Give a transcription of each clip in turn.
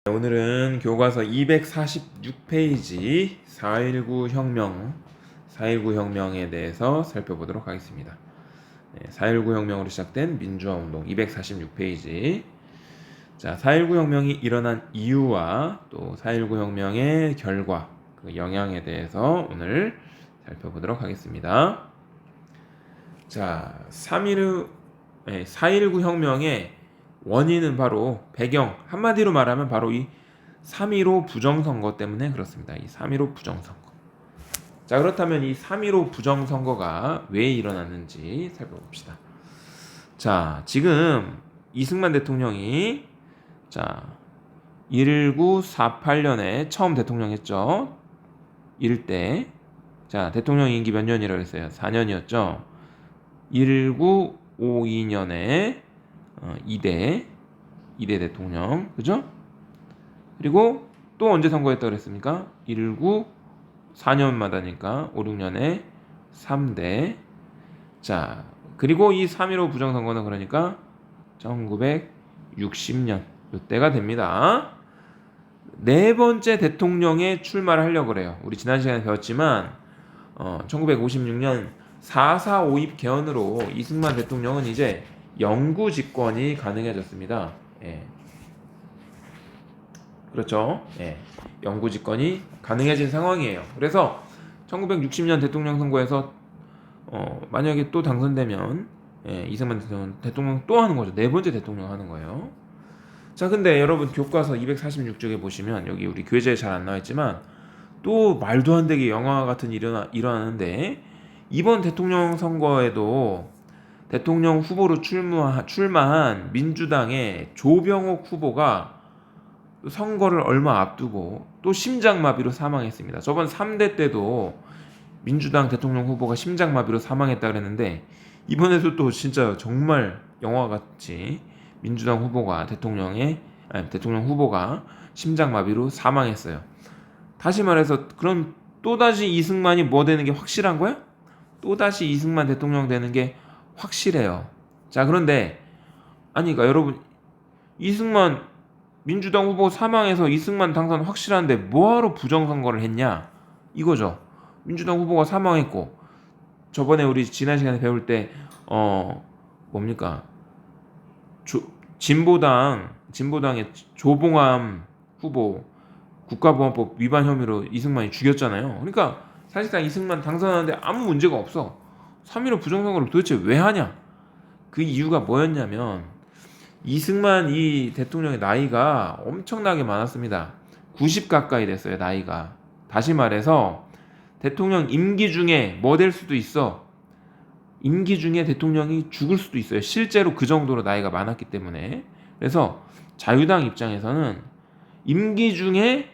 오늘은 교과서 246페이지 4.19 혁명에 대해서 살펴보도록 하겠습니다. 4.19 혁명으로 시작된 민주화 운동 246페이지. 자, 4.19 혁명이 일어난 이유와 또 4.19 혁명의 결과, 그 영향에 대해서 오늘 살펴보도록 하겠습니다. 자, 4.19 혁명의 원인은 바로 배경, 한마디로 말하면 바로 이 3.15 부정선거 때문에 그렇습니다. 이 3.15 부정선거. 자, 그렇다면 이 3.15 부정선거가 왜 일어났는지 살펴봅시다. 자, 지금 이승만 대통령이 1948년에 처음 대통령 했죠. 이럴 때 대통령 임기 몇 년이라고 했어요? 4년이었죠. 1952년에 2대 대통령, 그죠? 그리고 또 언제 선거했다고 그랬습니까? 4년마다니까 5, 6년에 3대. 자, 그리고 이 3.15 부정선거는 그러니까 1960년 이때가 됩니다. 네 번째 대통령에 출마를 하려고 그래요. 우리 지난 시간에 배웠지만 1956년 4.4 5.2 개헌으로 이승만 대통령은 이제 영구 집권이 가능해졌습니다. 그렇죠. 영구 집권이 가능해진 상황이에요. 그래서 1960년 대통령 선거에서 만약에 또 당선되면 이승만 대통령 또 하는 거죠. 네 번째 대통령 하는 거예요. 자, 근데 여러분 교과서 246쪽에 보시면 여기 우리 교재에 잘 안 나와있지만 또 말도 안 되게 영화 같은 일이 일어나는데, 이번 대통령 선거에도 대통령 후보로 출마한 민주당의 조병옥 후보가 선거를 얼마 앞두고 또 심장마비로 사망했습니다. 저번 3대 때도 민주당 대통령 후보가 심장마비로 사망했다 그랬는데, 이번에도 또 진짜 정말 영화같이 민주당 후보가 대통령 후보가 심장마비로 사망했어요. 다시 말해서 그럼 또다시 이승만이 뭐 되는 게 확실한 거야? 또다시 이승만 대통령 되는 게 확실해요. 자, 그런데 그러니까 여러분, 이승만 민주당 후보 사망해서 이승만 당선 확실한데 뭐하러 부정선거를 했냐 이거죠. 민주당 후보가 사망했고, 저번에 우리 지난 시간에 배울 때 뭡니까, 진보당의 조봉암 후보 국가보안법 위반 혐의로 이승만이 죽였잖아요. 그러니까 사실상 이승만 당선하는데 아무 문제가 없어. 3.15 부정선거를 도대체 왜 하냐? 그 이유가 뭐였냐면, 이승만 이 대통령의 나이가 엄청나게 많았습니다. 90 가까이 됐어요, 나이가. 다시 말해서 대통령 임기 중에 뭐 될 수도 있어. 임기 중에 대통령이 죽을 수도 있어요. 실제로 그 정도로 나이가 많았기 때문에. 그래서 자유당 입장에서는 임기 중에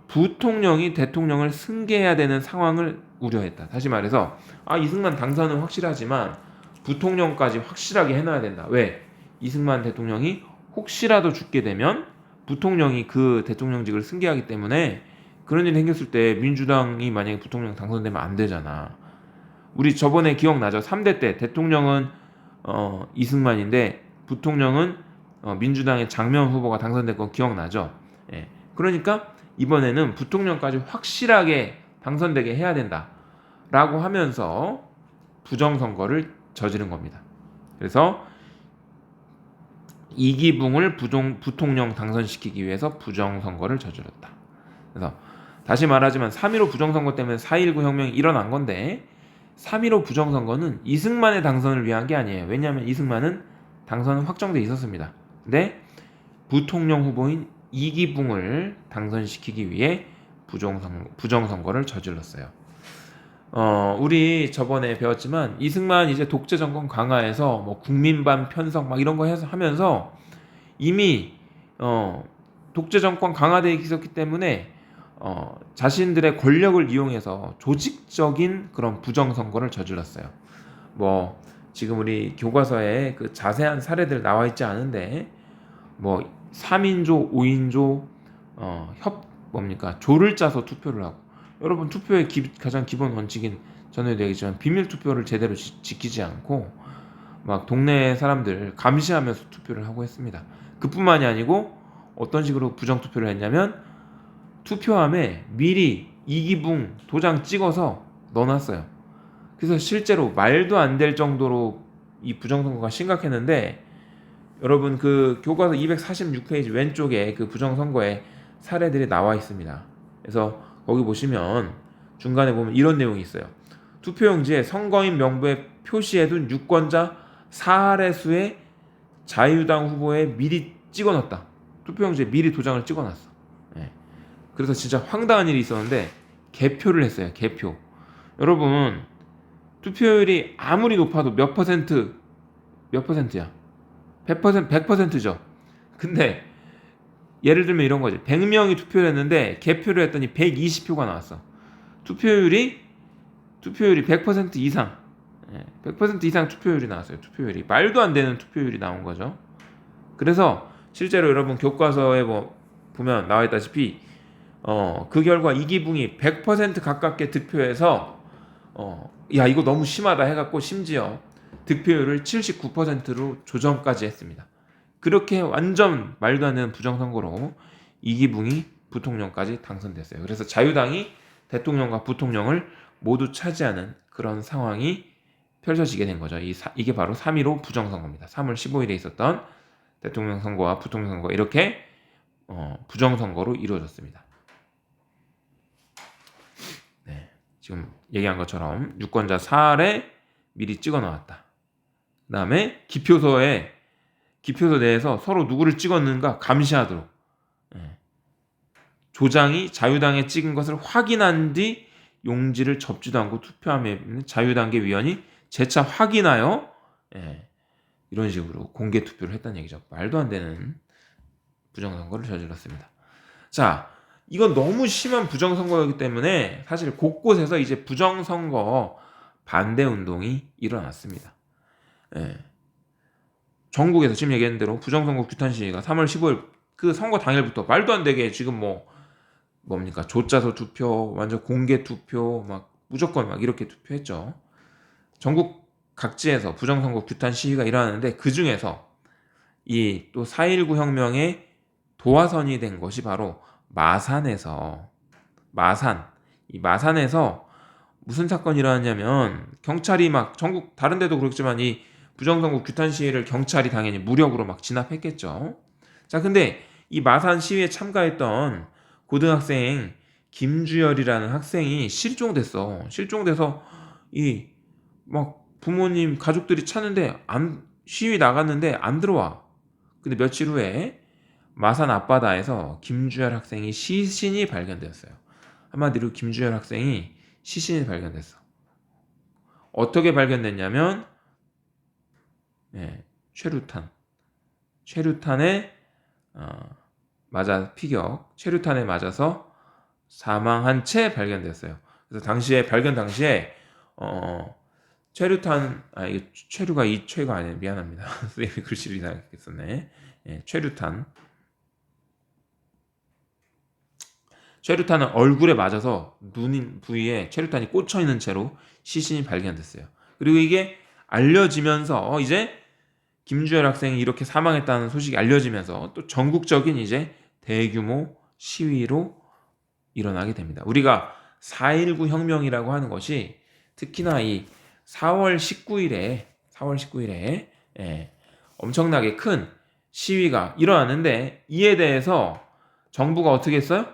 부통령이 대통령을 승계해야 되는 상황을 우려했다. 다시 말해서 이승만 당선은 확실하지만 부통령까지 확실하게 해놔야 된다. 왜? 이승만 대통령이 혹시라도 죽게 되면 부통령이 그 대통령직을 승계하기 때문에 그런 일이 생겼을 때 민주당이 만약에 부통령 당선되면 안 되잖아. 우리 저번에 기억나죠? 3대 때 대통령은 이승만인데 부통령은 민주당의 장면 후보가 당선된 건 기억나죠? 그러니까 이번에는 부통령까지 확실하게 당선되게 해야 된다라고 하면서 부정선거를 저지른 겁니다. 그래서 이기붕을 부통령 당선시키기 위해서 부정선거를 저질렀다. 그래서 다시 말하지만 3.15 부정선거 때문에 4.19 혁명이 일어난 건데, 3.15 부정선거는 이승만의 당선을 위한 게 아니에요. 왜냐하면 이승만은 당선은 확정돼 있었습니다. 근데 부통령 후보인 이기붕을 당선시키기 위해 부정선거를 저질렀어요. 우리 저번에 배웠지만 이승만 이제 독재 정권 강화해서 뭐 국민반 편성 막 이런 거 해서 하면서 이미 독재 정권 강화되어 있었기 때문에 자신들의 권력을 이용해서 조직적인 그런 부정선거를 저질렀어요. 뭐 지금 우리 교과서에 그 자세한 사례들 나와 있지 않은데, 뭐 3인조, 5인조 조를 짜서 투표를 하고, 여러분 투표의 가장 기본 원칙인 전에도 얘기했지만 비밀 투표를 제대로 지키지 않고 막 동네 사람들 감시하면서 투표를 하고 했습니다. 그뿐만이 아니고 어떤 식으로 부정투표를 했냐면 투표함에 미리 이기붕 도장 찍어서 넣어놨어요. 그래서 실제로 말도 안 될 정도로 이 부정선거가 심각했는데 여러분 그 교과서 246페이지 왼쪽에 그 부정선거의 사례들이 나와 있습니다. 그래서 거기 보시면 중간에 보면 이런 내용이 있어요. 투표용지에 선거인 명부에 표시해둔 유권자 4할애수의 자유당 후보에 미리 찍어놨다. 투표용지에 미리 도장을 찍어놨어. 네. 그래서 진짜 황당한 일이 있었는데 개표를 했어요. 개표. 여러분 투표율이 아무리 높아도 몇 퍼센트야? 100%죠. 근데 예를 들면 이런 거지. 100명이 투표를 했는데 개표를 했더니 120표가 나왔어. 투표율이 100% 이상. 100% 이상 투표율이 나왔어요. 투표율이 말도 안 되는 투표율이 나온 거죠. 그래서 실제로 여러분 교과서에 보면 나와 있다시피 그 결과 이기붕이 100% 가깝게 득표해서 야 이거 너무 심하다 해갖고 심지어 득표율을 79%로 조정까지 했습니다. 그렇게 완전 말도 안 되는 부정선거로 이기붕이 부통령까지 당선됐어요. 그래서 자유당이 대통령과 부통령을 모두 차지하는 그런 상황이 펼쳐지게 된 거죠. 이게 바로 3.15 부정선거입니다. 3월 15일에 있었던 대통령 선거와 부통령 선거 이렇게 부정선거로 이루어졌습니다. 네, 지금 얘기한 것처럼 유권자 4할에 미리 찍어 놓았다. 그 다음에 기표소 내에서 서로 누구를 찍었는가 감시하도록 조장이 자유당에 찍은 것을 확인한 뒤 용지를 접지도 않고 투표함에 있는 자유당계 위원이 재차 확인하여 이런 식으로 공개 투표를 했다는 얘기죠. 말도 안 되는 부정선거를 저질렀습니다. 자, 이건 너무 심한 부정선거이기 때문에 사실 곳곳에서 이제 부정선거 반대 운동이 일어났습니다. 전국에서 지금 얘기한 대로 부정선거 규탄 시위가 3월 15일 그 선거 당일부터 말도 안 되게 지금 뭡니까 조짜서 투표, 완전 공개 투표, 막 무조건 막 이렇게 투표했죠. 전국 각지에서 부정선거 규탄 시위가 일어나는데 그 중에서 이 또 4.19 혁명의 도화선이 된 것이 바로 마산에서 무슨 사건이 일어났냐면 경찰이 막 전국 다른 데도 그렇지만 이 부정선거 규탄 시위를 경찰이 당연히 무력으로 막 진압했겠죠. 자, 근데 이 마산 시위에 참가했던 고등학생 김주열이라는 학생이 실종돼서 이 막 부모님 가족들이 찾는데 시위 나갔는데 안 들어와. 근데 며칠 후에 마산 앞바다에서 김주열 학생이 시신이 발견되었어요. 한마디로 김주열 학생이 시신이 발견됐어. 어떻게 발견됐냐면 최루탄에 최루탄에 맞아서 사망한 채 발견됐어요. 그래서 발견 당시에 최루탄 이게 최루가 이 최가 아니에요. 미안합니다. 선생님이 글씨를 이상하게 썼네. 최루탄은 얼굴에 맞아서 눈 부위에 최루탄이 꽂혀 있는 채로 시신이 발견됐어요. 그리고 이게 알려지면서 이제 김주열 학생이 이렇게 사망했다는 소식이 알려지면서 또 전국적인 이제 대규모 시위로 일어나게 됩니다. 우리가 4.19 혁명이라고 하는 것이 특히나 이 4월 19일에 엄청나게 큰 시위가 일어났는데 이에 대해서 정부가 어떻게 했어요?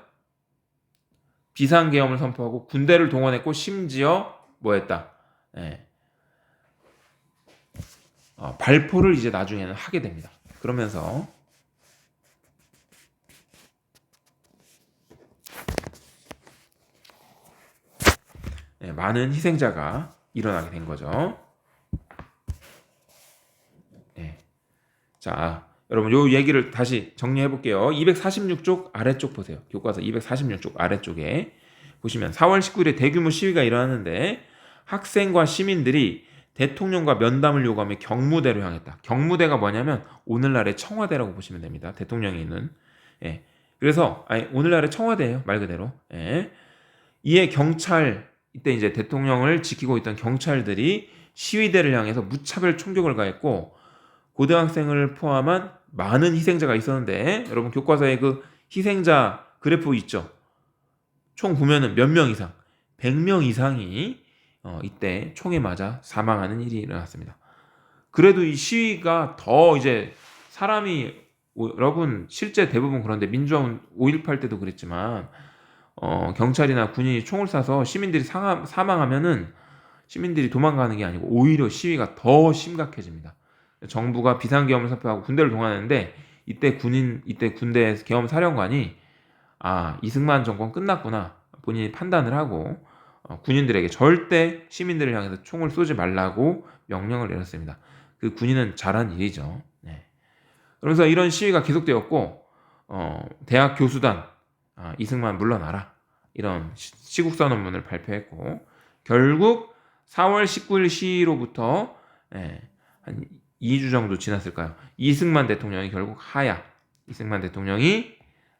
비상계엄을 선포하고 군대를 동원했고 심지어 발포를 이제 나중에는 하게 됩니다. 그러면서 많은 희생자가 일어나게 된 거죠. 자, 여러분 요 얘기를 다시 정리해 볼게요. 246쪽 아래쪽 보세요. 교과서 246쪽 아래쪽에 보시면 4월 19일에 대규모 시위가 일어났는데 학생과 시민들이 대통령과 면담을 요구하며 경무대로 향했다. 경무대가 뭐냐면 오늘날의 청와대라고 보시면 됩니다. 대통령이 있는. 그래서 오늘날의 청와대예요. 말 그대로. 이에 이때 이제 대통령을 지키고 있던 경찰들이 시위대를 향해서 무차별 총격을 가했고 고등학생을 포함한 많은 희생자가 있었는데 여러분 교과서에 그 희생자 그래프 있죠. 총 보면은 몇 명 이상, 100명 이상이 이때 총에 맞아 사망하는 일이 일어났습니다. 그래도 이 시위가 더 이제 사람이 여러분 실제 대부분 그런데 민주화운 5.18 때도 그랬지만 경찰이나 군인이 총을 쏴서 시민들이 사망하면은 시민들이 도망가는 게 아니고 오히려 시위가 더 심각해집니다. 정부가 비상계엄을 선포하고 군대를 동원하는데 이때 군대 계엄 사령관이 이승만 정권 끝났구나 본인이 판단을 하고 군인들에게 절대 시민들을 향해서 총을 쏘지 말라고 명령을 내렸습니다. 그 군인은 잘한 일이죠. 네. 그러면서 이런 시위가 계속되었고 대학 교수단 이승만 물러나라 이런 시국선언문을 발표했고 결국 4월 19일 시위로부터 한 2주 정도 지났을까요? 이승만 대통령이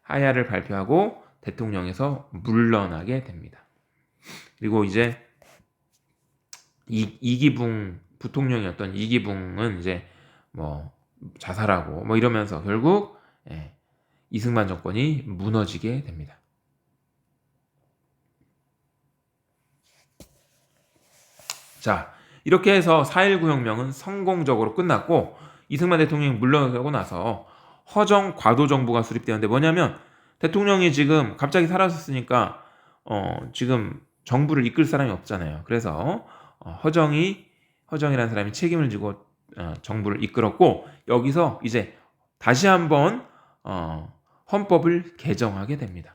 하야를 발표하고 대통령에서 물러나게 됩니다. 그리고 이제 이기붕 부통령이었던 이기붕은 이제 뭐 자살하고 뭐 이러면서 결국 이승만 정권이 무너지게 됩니다. 자, 이렇게 해서 4.19 혁명은 성공적으로 끝났고 이승만 대통령이 물러나고 나서 허정 과도 정부가 수립되었는데 뭐냐면 대통령이 지금 갑자기 사라졌으니까 지금 정부를 이끌 사람이 없잖아요. 그래서 허정이라는 사람이 책임을 지고 정부를 이끌었고 여기서 이제 다시 한번 헌법을 개정하게 됩니다.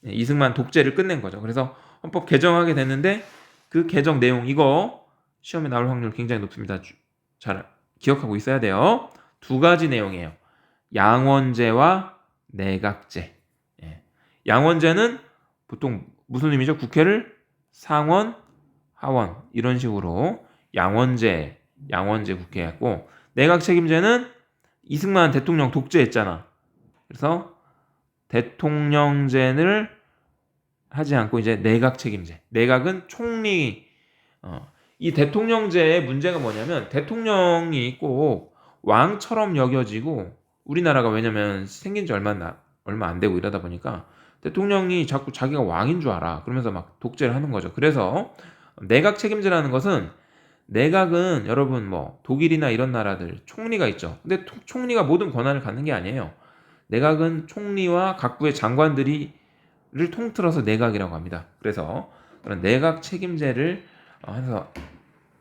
이승만 독재를 끝낸 거죠. 그래서 헌법 개정하게 됐는데 그 개정 내용 이거 시험에 나올 확률 굉장히 높습니다. 잘 기억하고 있어야 돼요. 두 가지 내용이에요. 양원제와 내각제. 양원제는 보통 무슨 의미죠? 국회를 상원, 하원 이런 식으로 양원제 국회였고 내각 책임제는 이승만 대통령 독재했잖아. 그래서 대통령제를 하지 않고 이제 내각 책임제. 내각은 총리. 이 대통령제의 문제가 뭐냐면 대통령이 꼭 왕처럼 여겨지고 우리나라가 왜냐면 생긴 지 얼마 안 되고 이러다 보니까 대통령이 자꾸 자기가 왕인 줄 알아. 그러면서 막 독재를 하는 거죠. 그래서 내각 책임제라는 것은 내각은 여러분 뭐 독일이나 이런 나라들 총리가 있죠. 근데 총리가 모든 권한을 갖는 게 아니에요. 내각은 총리와 각부의 장관들을 통틀어서 내각이라고 합니다. 그래서 그런 내각 책임제를 해서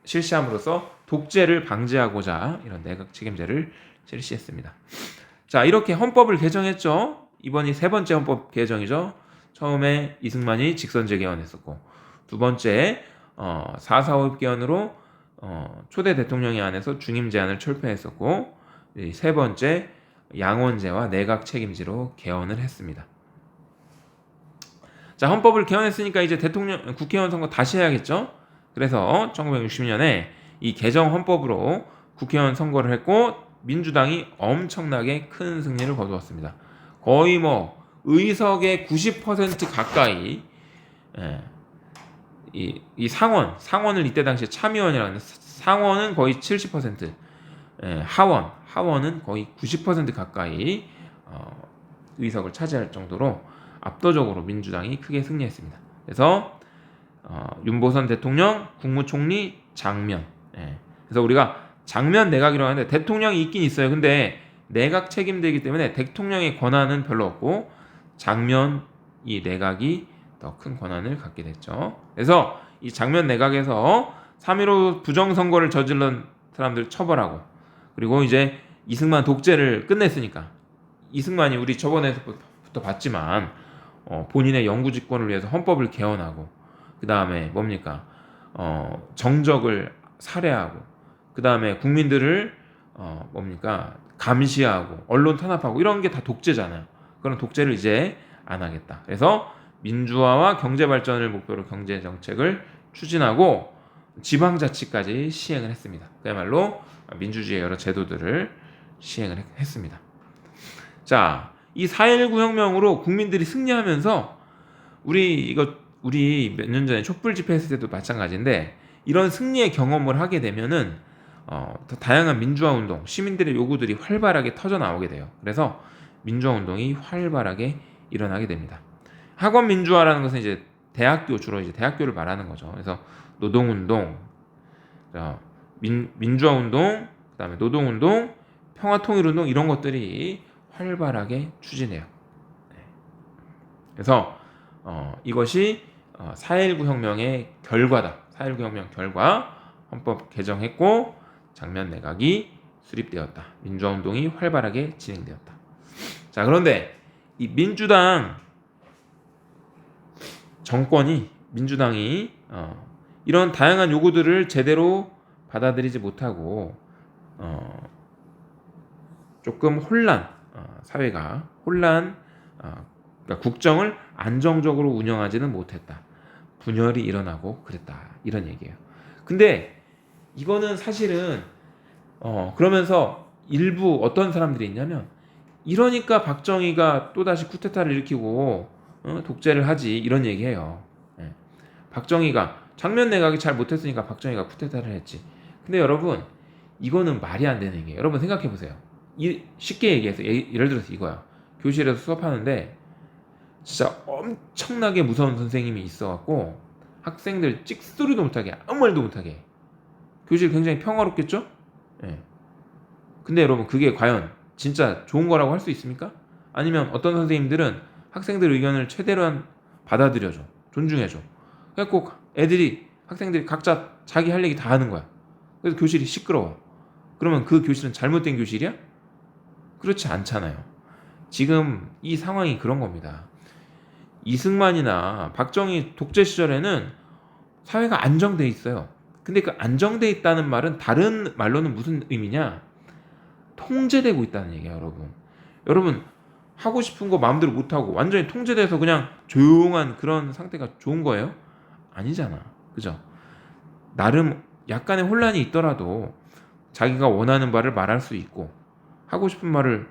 실시함으로써 독재를 방지하고자 이런 내각 책임제를 실시했습니다. 자, 이렇게 헌법을 개정했죠. 이번이 세 번째 헌법 개정이죠. 처음에 이승만이 직선제 개헌했었고 두 번째 4.4.5 개헌으로 초대 대통령이 안에서 중임 제한을 철폐했었고 세 번째 양원제와 내각 책임제로 개헌을 했습니다. 자, 헌법을 개헌했으니까 이제 국회의원 선거 다시 해야겠죠. 그래서 1960년에 이 개정 헌법으로 국회의원 선거를 했고 민주당이 엄청나게 큰 승리를 거두었습니다. 거의 뭐 의석의 90% 가까이 이 상원을 이때 당시에 참의원이라는 상원은 거의 70%, 하원은 거의 90% 가까이 의석을 차지할 정도로 압도적으로 민주당이 크게 승리했습니다. 그래서 윤보선 대통령, 국무총리, 장면. 그래서 우리가 장면 내각이라고 하는데 대통령이 있긴 있어요. 근데 내각 책임되기 때문에 대통령의 권한은 별로 없고 장면 이 내각이 더 큰 권한을 갖게 됐죠. 그래서 이 장면 내각에서 3.15 부정선거를 저지른 사람들 처벌하고 그리고 이제 이승만 독재를 끝냈으니까 이승만이 우리 저번에부터 봤지만 본인의 영구집권을 위해서 헌법을 개헌하고 그 다음에 뭡니까 정적을 살해하고 그 다음에 국민들을 감시하고 언론 탄압하고 이런 게 다 독재잖아요. 그런 독재를 이제 안 하겠다. 그래서 민주화와 경제 발전을 목표로 경제 정책을 추진하고 지방자치까지 시행을 했습니다. 그야말로 민주주의의 여러 제도들을 시행을 했습니다. 자, 이 4.19 혁명으로 국민들이 승리하면서 우리 몇 년 전에 촛불 집회 했을 때도 마찬가지인데 이런 승리의 경험을 하게 되면은 더 다양한 민주화 운동, 시민들의 요구들이 활발하게 터져 나오게 돼요. 그래서 민주화 운동이 활발하게 일어나게 됩니다. 학원 민주화라는 것은 이제 대학교, 주로 이제 대학교를 말하는 거죠. 그래서 노동 운동, 민주화 운동, 그다음에 노동 운동, 평화 통일 운동 이런 것들이 활발하게 추진해요. 그래서 이것이 4.19 혁명의 결과다. 4.19 혁명 결과, 헌법 개정했고 장면 내각이 수립되었다. 민주화 운동이 활발하게 진행되었다. 자, 그런데 이 민주당 정권이, 민주당이 이런 다양한 요구들을 제대로 받아들이지 못하고 조금 혼란, 사회가 혼란, 그러니까 국정을 안정적으로 운영하지는 못했다. 분열이 일어나고 그랬다. 이런 얘기예요. 근데 이거는 사실은 그러면서 일부 어떤 사람들이 있냐면, 이러니까 박정희가 또다시 쿠데타를 일으키고 독재를 하지, 이런 얘기해요. 예. 박정희가 장면 내각이 잘 못했으니까 박정희가 쿠데타를 했지. 근데 여러분, 이거는 말이 안 되는 얘기예요. 여러분 생각해 보세요. 쉽게 얘기해서 예를 들어서 이거야. 교실에서 수업하는데 진짜 엄청나게 무서운 선생님이 있어갖고 학생들 찍소리도 못하게, 아무 말도 못하게. 교실 굉장히 평화롭겠죠? 예. 근데 여러분, 그게 과연 진짜 좋은 거라고 할 수 있습니까? 아니면 어떤 선생님들은 학생들 의견을 최대한 받아들여줘, 존중해줘. 그래갖고 학생들이 각자 자기 할 얘기 다 하는 거야. 그래서 교실이 시끄러워. 그러면 그 교실은 잘못된 교실이야? 그렇지 않잖아요. 지금 이 상황이 그런 겁니다. 이승만이나 박정희 독재 시절에는 사회가 안정돼 있어요. 근데 그 안정돼 있다는 말은 다른 말로는 무슨 의미냐? 통제되고 있다는 얘기예요, 여러분. 여러분, 하고 싶은 거 마음대로 못 하고 완전히 통제돼서 그냥 조용한 그런 상태가 좋은 거예요? 아니잖아. 그죠? 나름 약간의 혼란이 있더라도 자기가 원하는 바를 말할 수 있고, 하고 싶은 말을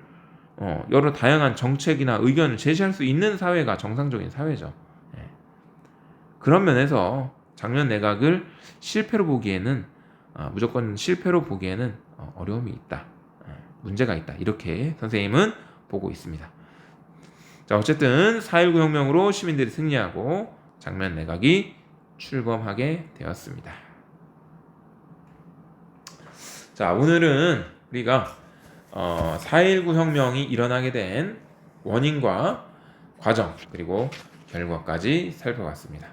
여러 다양한 정책이나 의견을 제시할 수 있는 사회가 정상적인 사회죠. 예. 그런 면에서 장면 내각을 실패로 보기에는, 무조건 실패로 보기에는 어려움이 있다. 문제가 있다. 이렇게 선생님은 보고 있습니다. 자, 어쨌든 4.19 혁명으로 시민들이 승리하고 장면 내각이 출범하게 되었습니다. 자, 오늘은 우리가 4.19 혁명이 일어나게 된 원인과 과정, 그리고 결과까지 살펴봤습니다.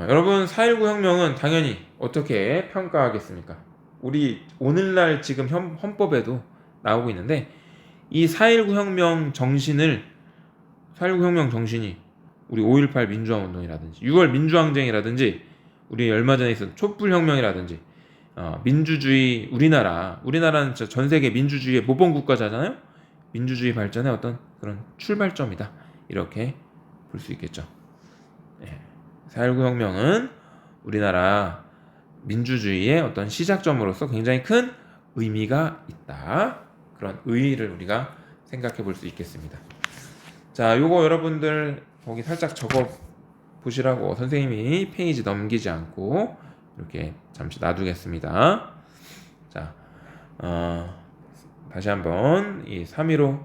여러분, 4.19 혁명은 당연히 어떻게 평가하겠습니까? 우리 오늘날 지금 헌법에도 나오고 있는데, 이 4.19 혁명 정신이 우리 5.18 민주화 운동이라든지 6월 민주항쟁이라든지 우리 얼마 전에 있었던 촛불혁명이라든지 민주주의, 우리나라는 진짜 전 세계 민주주의의 모범 국가잖아요. 민주주의 발전의 어떤 그런 출발점이다, 이렇게 볼 수 있겠죠. 4.19 혁명은 우리나라 민주주의의 어떤 시작점으로서 굉장히 큰 의미가 있다. 그런 의의를 우리가 생각해 볼 수 있겠습니다. 자, 요거 여러분들 거기 살짝 적어 보시라고 선생님이 페이지 넘기지 않고 이렇게 잠시 놔두겠습니다. 자, 다시 한번 이 4.19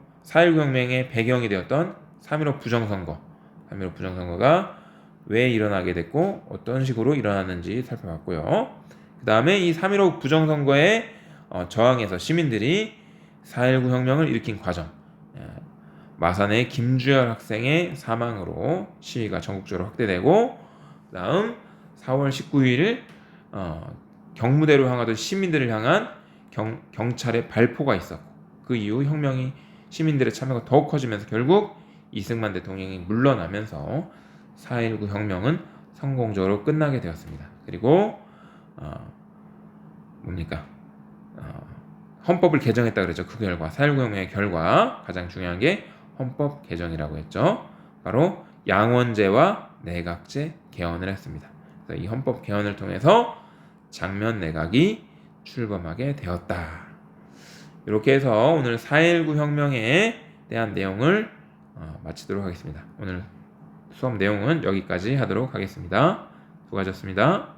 혁명의 배경이 되었던 3.15 부정선거가 왜 일어나게 됐고 어떤 식으로 일어났는지 살펴봤고요. 그 다음에 이 3.15 부정선거에 저항해서 시민들이 4.19 혁명을 일으킨 과정, 마산의 김주열 학생의 사망으로 시위가 전국적으로 확대되고, 그 다음 4월 19일 경무대로 향하던 시민들을 향한 경찰의 발포가 있었고, 그 이후 혁명이 시민들의 참여가 더욱 커지면서 결국 이승만 대통령이 물러나면서 4.19 혁명은 성공적으로 끝나게 되었습니다. 그리고 헌법을 개정했다 그랬죠. 그 결과, 4.19 혁명의 결과, 가장 중요한 게 헌법 개정이라고 했죠. 바로 양원제와 내각제 개헌을 했습니다. 그래서 이 헌법 개헌을 통해서 장면 내각이 출범하게 되었다. 이렇게 해서 오늘 4.19 혁명에 대한 내용을 마치도록 하겠습니다. 오늘 수업 내용은 여기까지 하도록 하겠습니다. 수고하셨습니다.